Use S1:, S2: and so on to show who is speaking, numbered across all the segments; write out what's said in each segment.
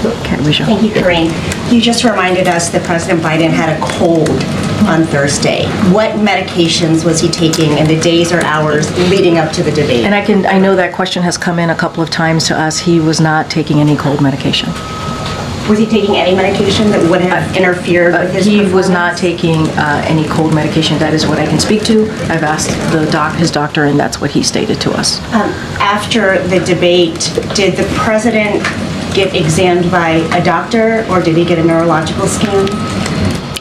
S1: Okay, Risha.
S2: Thank you, Corinne. You just reminded us that President Biden had a cold on Thursday. What medications was he taking in the days or hours leading up to the debate?
S1: And I know that question has come in a couple of times to us. He was not taking any cold medication.
S2: Was he taking any medication that would have interfered with his
S1: He
S2: performance?
S1: was not taking any cold medication. That is what I can speak to. I've asked his doctor, and that's what he stated to us.
S2: After the debate, did the president get examined by a doctor, or did he get a neurological scan?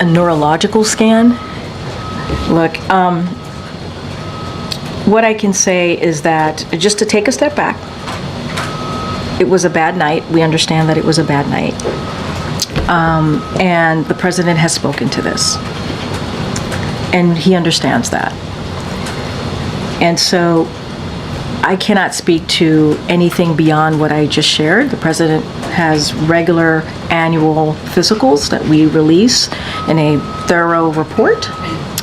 S1: A neurological scan? Look, what I can say is that, just to take a step back, it was a bad night. We understand that it was a bad night. And the president has spoken to this. And he understands that. And so I cannot speak to anything beyond what I just shared. The president has regular annual physicals that we release in a thorough report.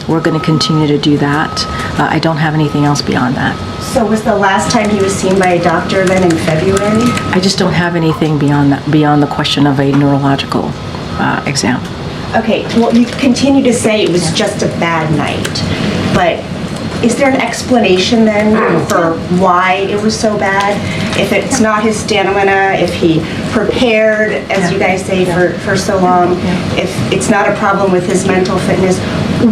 S1: We're going to continue to do that. I don't have anything else beyond that.
S2: So was the last time he was seen by a doctor then in February?
S1: I just don't have anything beyond that, beyond the question of a neurological exam.
S2: Okay, well, you continue to say it was just a bad night, but is there an explanation then for why it was so bad? If it's not his stamina, if he prepared, as you guys say, for so long, if it's not a problem with his mental fitness,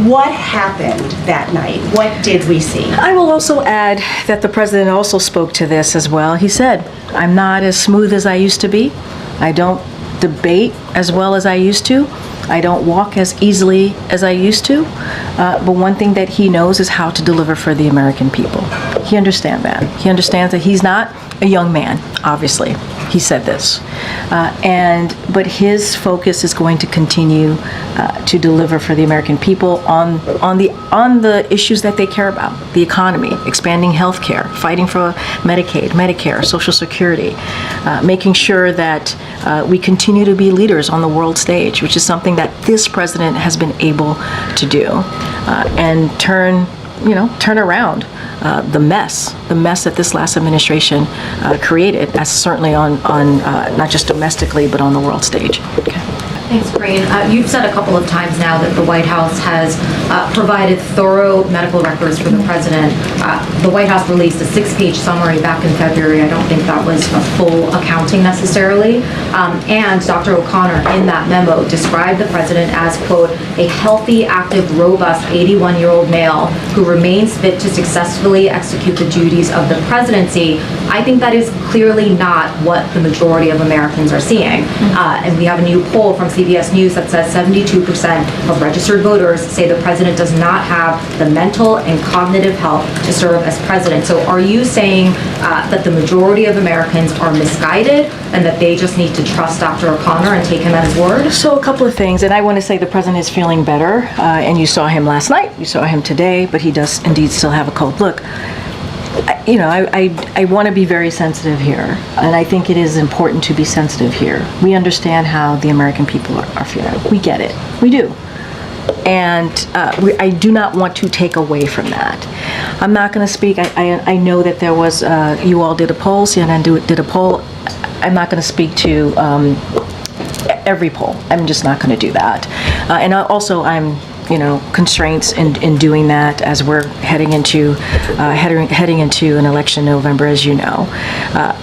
S2: what happened that night? What did we see?
S1: I will also add that the president also spoke to this as well. He said, I'm not as smooth as I used to be. I don't debate as well as I used to. I don't walk as easily as I used to. But one thing that he knows is how to deliver for the American people. He understands that. He understands that he's not a young man, obviously. He said this. But his focus is going to continue to deliver for the American people on the issues that they care about: the economy, expanding health care, fighting for Medicaid, Medicare, Social Security, making sure that we continue to be leaders on the world stage, which is something that this president has been able to do, and turn around the mess that this last administration created, as certainly on not just domestically, but on the world stage. Okay.
S3: Thanks, Corinne. You've said a couple of times now that the White House has provided thorough medical records for the president. The White House released a 6-page summary back in February. I don't think that was a full accounting necessarily. And Dr. O'Connor, in that memo, described the president as, quote, a healthy, active, robust 81-year-old male who remains fit to successfully execute the duties of the presidency. I think that is clearly not what the majority of Americans are seeing. And we have a new poll from CBS News that says 72% of registered voters say the president does not have the mental and cognitive health to serve as president. So are you saying that the majority of Americans are misguided and that they just need to trust Dr. O'Connor and take him at his word?
S1: So a couple of things, and I want to say the president is feeling better, and you saw him last night, you saw him today, but he does indeed still have a cold. Look, I want to be very sensitive here, and I think it is important to be sensitive here. We understand how the American people are feeling. We get it. We do. And I do not want to take away from that. I'm not going to speak. I know that there was, you all did a poll, CNN did a poll. I'm not going to speak to every poll. I'm just not going to do that. And also, I'm constraints in doing that as we're heading into an election in November, as you know.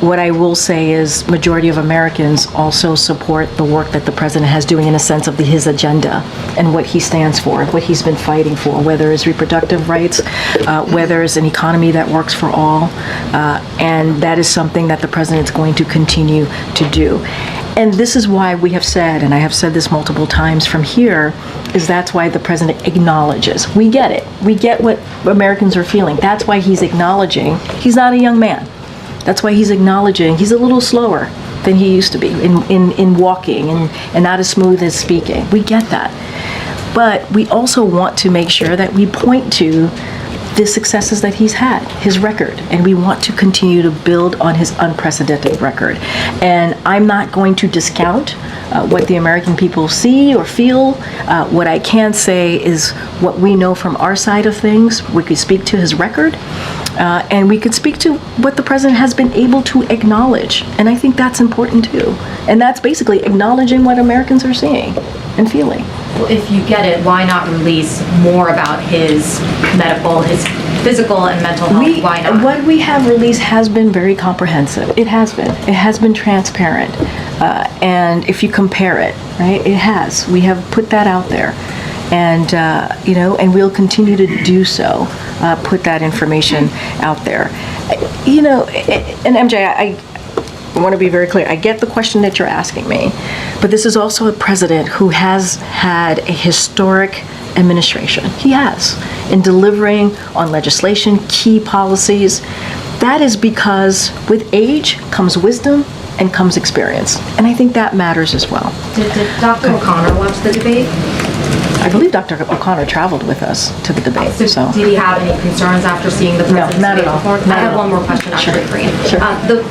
S1: What I will say is majority of Americans also support the work that the president has doing in a sense of his agenda and what he stands for, what he's been fighting for, whether it's reproductive rights, whether it's an economy that works for all, and that is something that the president is going to continue to do. And this is why we have said, and I have said this multiple times from here, is that's why the president acknowledges. We get it. We get what Americans are feeling. That's why he's acknowledging he's not a young man. That's why he's acknowledging he's a little slower than he used to be in walking and not as smooth as speaking. We get that. But we also want to make sure that we point to the successes that he's had, his record, and we want to continue to build on his unprecedented record. And I'm not going to discount what the American people see or feel. What I can say is what we know from our side of things. We could speak to his record, And we could speak to what the president has been able to acknowledge. And I think that's important too. And that's basically acknowledging what Americans are seeing and feeling.
S3: Well, if you get it, why not release more about his medical, his physical and mental health? Why not?
S1: What we have released has been very comprehensive. It has been. It has been transparent. And if you compare it, right, it has. We have put that out there. And, and we'll continue to do so, put that information out there. And MJ, I want to be very clear. I get the question that you're asking me, but this is also a president who has had a historic administration. He has, in delivering on legislation, key policies. That is because with age comes wisdom and comes experience. And I think that matters as well.
S3: Did Dr. O'Connor watch the debate?
S1: I believe Dr. O'Connor traveled with us to the debate. So
S3: did he have any concerns after seeing the president's
S1: not at all.
S3: performance?
S1: Not
S3: I have
S1: at all.
S3: one more question after Green.
S1: Sure.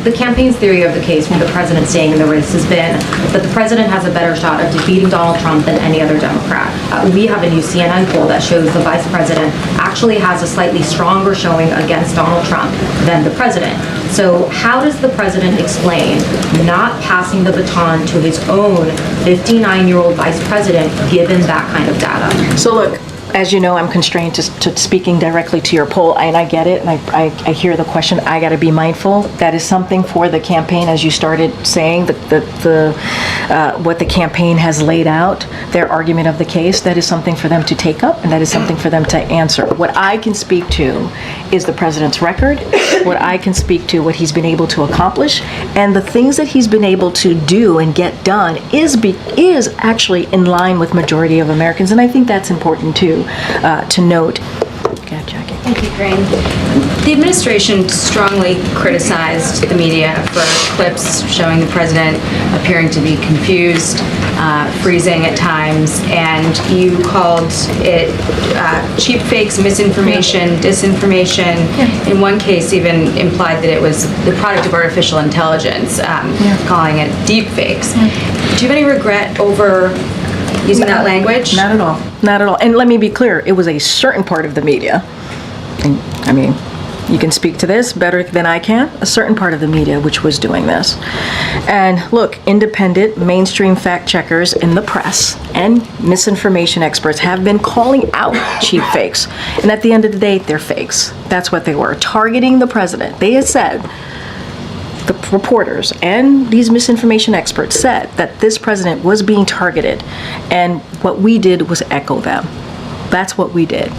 S3: The campaign's theory of the case for the president staying in the race has been that the president has a better shot of defeating Donald Trump than any other Democrat. We have a new CNN poll that shows the vice president actually has a slightly stronger showing against Donald Trump than the president. So how does the president explain not passing the baton to his own 59-year-old vice president given that kind of data?
S1: So look, as you know, I'm constrained to speaking directly to your poll, and I get it, and I hear the question. I got to be mindful. That is something for the campaign, as you started saying, what the campaign has laid out, their argument of the case, that is something for them to take up, and that is something for them to answer. What I can speak to is the president's record, what I can speak to, what he's been able to accomplish, and the things that he's been able to do and get done is actually in line with majority of Americans, and I think that's important too. To note. Okay, Jackie.
S4: Thank you, Corinne. The administration strongly criticized the media for clips showing the president appearing to be confused, freezing at times, and you called it cheap fakes, misinformation, disinformation. Yeah. In one case, even implied that it was the product of artificial intelligence, calling it deep fakes. Do you have any regret over using that language?
S1: Not at all. Not at all. And let me be clear, it was a certain part of the media. And, I mean, you can speak to this better than I can, a certain part of the media which was doing this. And look, independent, mainstream fact checkers in the press and misinformation experts have been calling out cheap fakes. And at the end of the day, they're fakes. That's what they were, targeting the president. They had said, the reporters and these misinformation experts said that this president was being targeted, and what we did was echo them. That's what we did.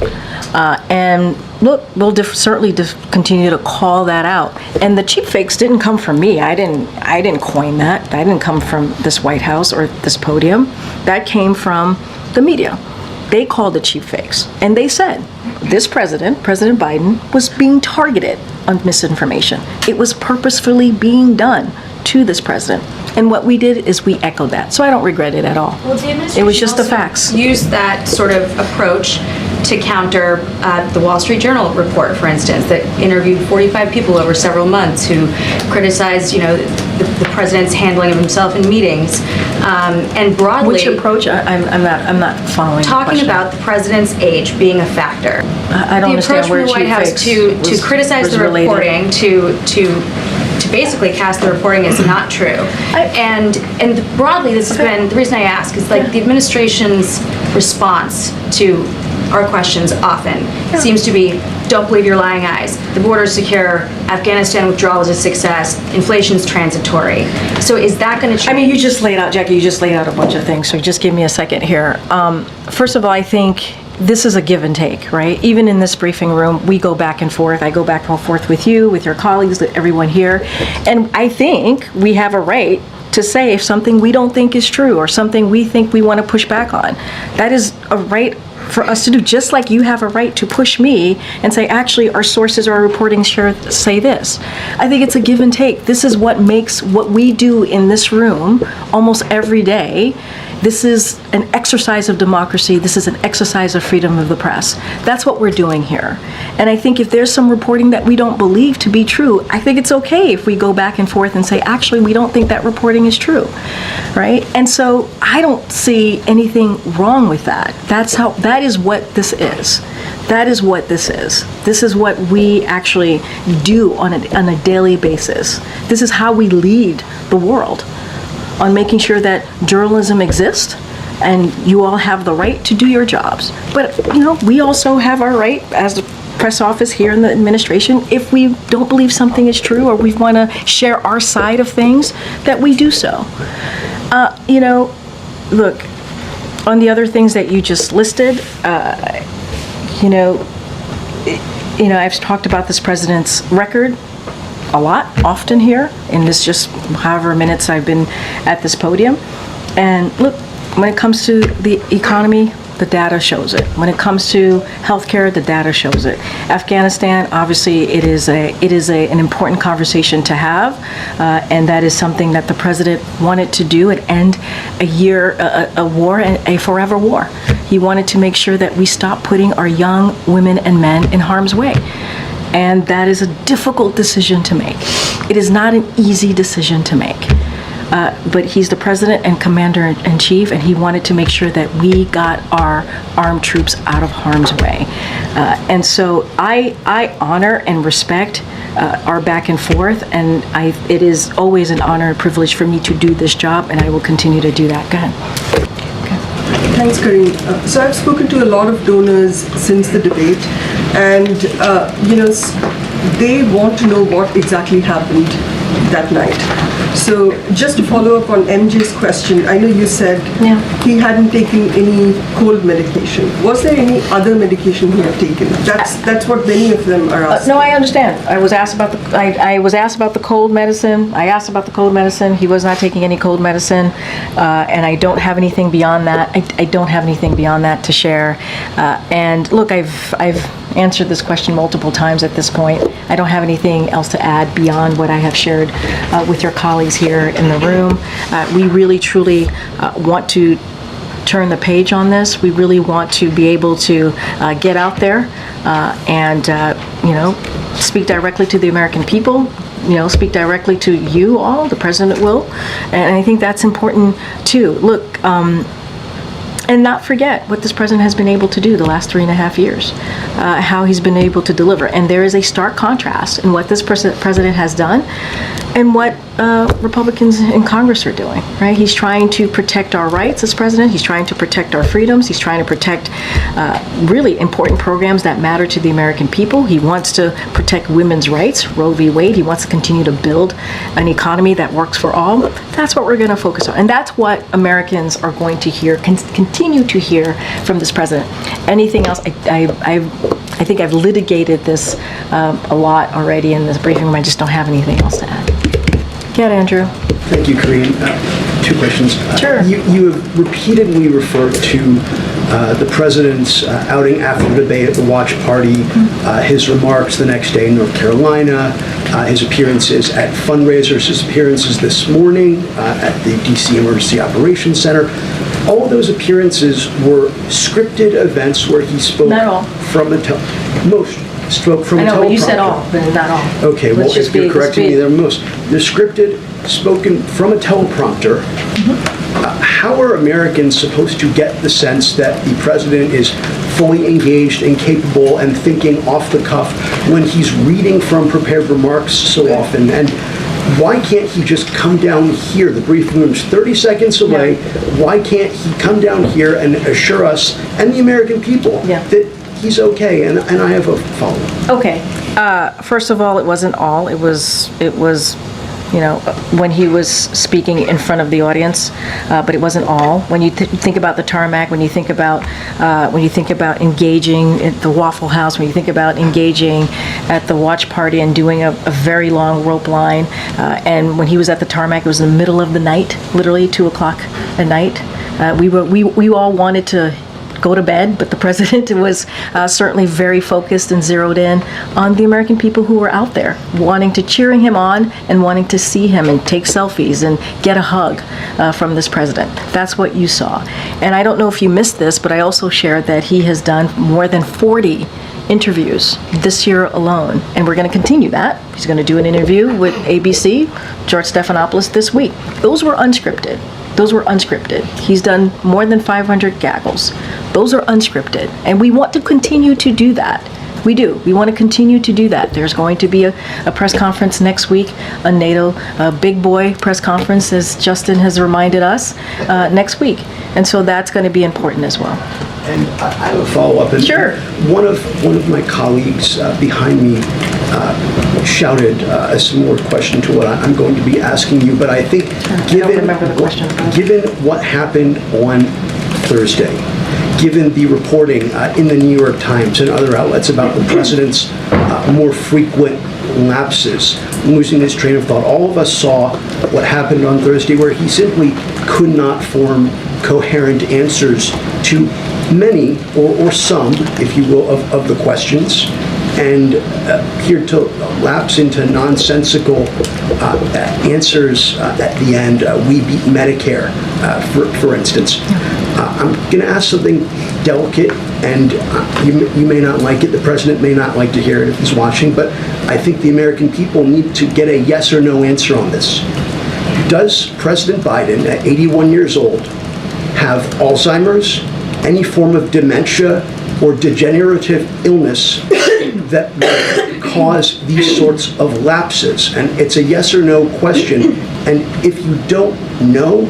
S1: And look, we'll certainly continue to call that out. And the cheap fakes didn't come from me. I didn't coin that. I didn't come from this White House or this podium. That came from the media. They called it cheap fakes. And they said this president, President Biden, was being targeted on misinformation. It was purposefully being done to this president. And what we did is we echoed that. So I don't regret it at all.
S4: Well, the administration
S1: it was just the
S4: also
S1: facts.
S4: Used that sort of approach to counter the Wall Street Journal report, for instance, that interviewed 45 people over several months who criticized, the president's handling of himself in meetings, and broadly.
S1: Which approach? I'm not following.
S4: Talking about the president's age being a factor.
S1: I don't understand where
S4: the approach from the White House to criticize the reporting, to basically cast the reporting as not true. And broadly, this has been, the reason I ask is like the administration's response to our questions often seems to be, don't believe your lying eyes. The border's secure. Afghanistan withdrawal was a success. Inflation's transitory. So is that going to change?
S1: I mean, you just laid out, Jackie, a bunch of things. So just give me a second here. First of all, I think this is a give and take, right? Even in this briefing room, we go back and forth. I go back and forth with you, with your colleagues, with everyone here. And I think we have a right to say if something we don't think is true or something we think we want to push back on. That is a right for us to do, just like you have a right to push me and say, actually, our sources or our reporting say this. I think it's a give and take. This is what makes what we do in this room almost every day. This is an exercise of democracy. This is an exercise of freedom of the press. That's what we're doing here. And I think if there's some reporting that we don't believe to be true, I think it's okay if we go back and forth and say, actually, we don't think that reporting is true, right? And so I don't see anything wrong with that. That is what this is. That is what this is. This is what we actually do on a daily basis. This is how we lead the world, on making sure that journalism exists and you all have the right to do your jobs. But, we also have our right as the press office here in the administration, if we don't believe something is true or we want to share our side of things, that we do so. Look, on the other things that you just listed, I've talked about this president's record a lot, often here, in this just however minutes I've been at this podium. And look, when it comes to the economy, the data shows it. When it comes to healthcare, the data shows it. Afghanistan, obviously, it is an important conversation to have, and that is something that the president wanted to do and end a war, a forever war. He wanted to make sure that we stop putting our young women and men in harm's way. And that is a difficult decision to make. It is not an easy decision to make. But he's the president and commander-in-chief, and he wanted to make sure that we got our armed troops out of harm's way. And so I honor and respect our back and forth, and it is always an honor and privilege for me to do this job, and I will continue to do that. Go ahead.
S5: Thanks, Karine. So I've spoken to a lot of donors since the debate, and they want to know what exactly happened that night. So just to follow up on MJ's question, I know you said he hadn't taken any cold medication. Was there any other medication he had taken? That's what many of them are asking.
S1: No, I understand. I was asked about the cold medicine. I asked about the cold medicine. He was not taking any cold medicine, and I don't have anything beyond that. I don't have anything beyond that to share. And look, I've answered this question multiple times at this point. I don't have anything else to add beyond what I have shared with your colleagues here in the room. We really, truly want to turn the page on this. We really want to be able to get out there and, speak directly to the American people, speak directly to you all, the president will. And I think that's important too. Look, and not forget what this president has been able to do the last 3.5 years, how he's been able to deliver. And there is a stark contrast in what this president has done and what Republicans in Congress are doing, right? He's trying to protect our rights as president. He's trying to protect our freedoms. He's trying to protect really important programs that matter to the American people. He wants to protect women's rights, Roe v. Wade. He wants to continue to build an economy that works for all. That's what we're going to focus on. And that's what Americans are going to hear, continue to hear from this president. Anything else, I think I've litigated this a lot already in this briefing room. I just don't have anything else to add. Yeah, Andrew.
S6: Thank you, Karine. Two questions.
S1: Sure.
S6: You have repeatedly referred to the president's outing after the debate at the watch party, his remarks the next day in North Carolina, his appearances at fundraisers, his appearances this morning at the D.C. Emergency Operations Center. All of those appearances were scripted events where he spoke from a most spoke from a teleprompter.
S1: I know, but you said all, but not all.
S6: Okay, well, if you're correcting me, they're most. They're scripted, spoken from a teleprompter. How are Americans supposed to get the sense that the president is fully engaged and capable and thinking off the cuff when he's reading from prepared remarks so often? And why can't he just come down here? The briefing room's 30 seconds away. Why can't he come down here and assure us and the American people that he's okay? And I have a follow-up.
S1: Okay. First of all, it wasn't all. It was when he was speaking in front of the audience, but it wasn't all. When you think about the tarmac, when you think about engaging at the Waffle House, when you think about engaging at the watch party and doing a very long rope line, and when he was at the tarmac, it was in the middle of the night, literally 2:00 at night. We all wanted to go to bed, but the president was certainly very focused and zeroed in on the American people who were out there, wanting to cheering him on and wanting to see him and take selfies and get a hug from this president. That's what you saw. And I don't know if you missed this, but I also shared that he has done more than 40 interviews this year alone, and we're going to continue that. He's going to do an interview with ABC, George Stephanopoulos, this week. Those were unscripted. Those were unscripted. He's done more than 500 gaggles. Those are unscripted, and we want to continue to do that. We do. We want to continue to do that. There's going to be a press conference next week, a NATO big boy press conference, as Justin has reminded us, next week. And so that's going to be important as well.
S6: And I have a follow-up. And
S1: Sure.
S6: One of my colleagues behind me shouted a similar question to what I'm going to be asking you, but I think
S1: remember the question.
S6: given what happened on Thursday, given the reporting in the New York Times and other outlets about the president's more frequent lapses, losing his train of thought, all of us saw what happened on Thursday, where he simply could not form coherent answers to many, or some, if you will, of the questions, and here to lapse into nonsensical answers at the end. We beat Medicare, for instance. I'm going to ask something delicate, and you may not like it. The president may not like to hear it if he's watching, but I think the American people need to get a yes or no answer on this. Does President Biden, at 81 years old, have Alzheimer's, any form of dementia, or degenerative illness that would cause these sorts of lapses? And it's a yes or no question. And if you don't know,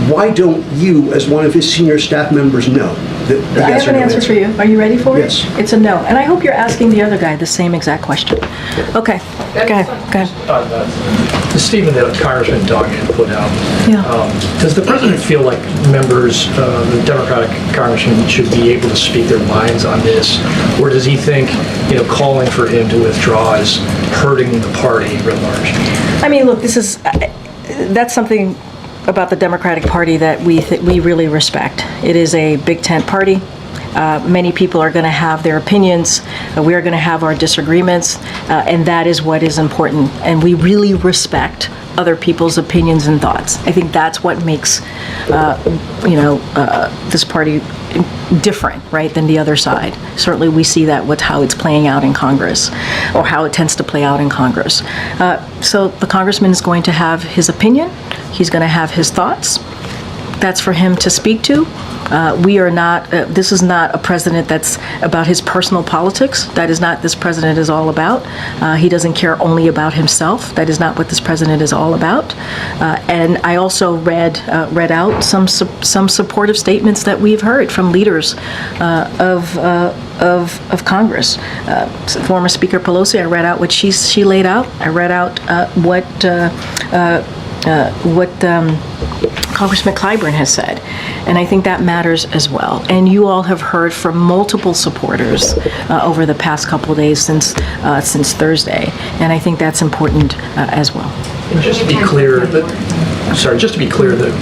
S6: why don't you, as one of his senior staff members, know?
S1: I have an answer for you. Are you ready for it?
S6: Yes.
S1: It's a no. And I hope you're asking the other guy the same exact question. Okay. Go ahead.
S7: The statement that Congressman Doug had put out,
S1: Yeah.
S7: does the president feel like members, the Democratic congressmen, should be able to speak their minds on this? Or does he think, calling for him to withdraw is hurting the party writ large?
S1: I mean, look, that's something about the Democratic Party that we really respect. It is a big tent party. Many people are going to have their opinions. We are going to have our disagreements, and that is what is important. And we really respect other people's opinions and thoughts. I think that's what makes, this party different, right, than the other side. Certainly, we see that with how it's playing out in Congress, or how it tends to play out in Congress. So the congressman is going to have his opinion. He's going to have his thoughts. That's for him to speak to. We are not, this is not a president that's about his personal politics. That is not this president is all about. He doesn't care only about himself. That is not what this president is all about. And I also read out some supportive statements that we've heard from leaders of Congress. Former Speaker Pelosi, I read out what she laid out. I read out what Congressman Clyburn has said, and I think that matters as well. And you all have heard from multiple supporters over the past couple of days since Thursday, and I think that's important as well.
S7: And just to be clear, the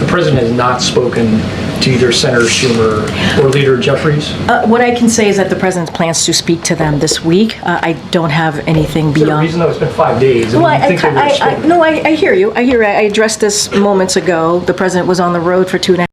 S7: president has not spoken to either Senator Schumer or Leader Jeffries?
S1: What I can say is that the president plans to speak to them this week. I don't have anything
S7: Is there a
S1: beyond.
S7: reason though it's been 5 days?
S1: Well,
S7: I think they would have spoken.
S1: I hear you. I addressed this moments ago. The president was on the road for 2.5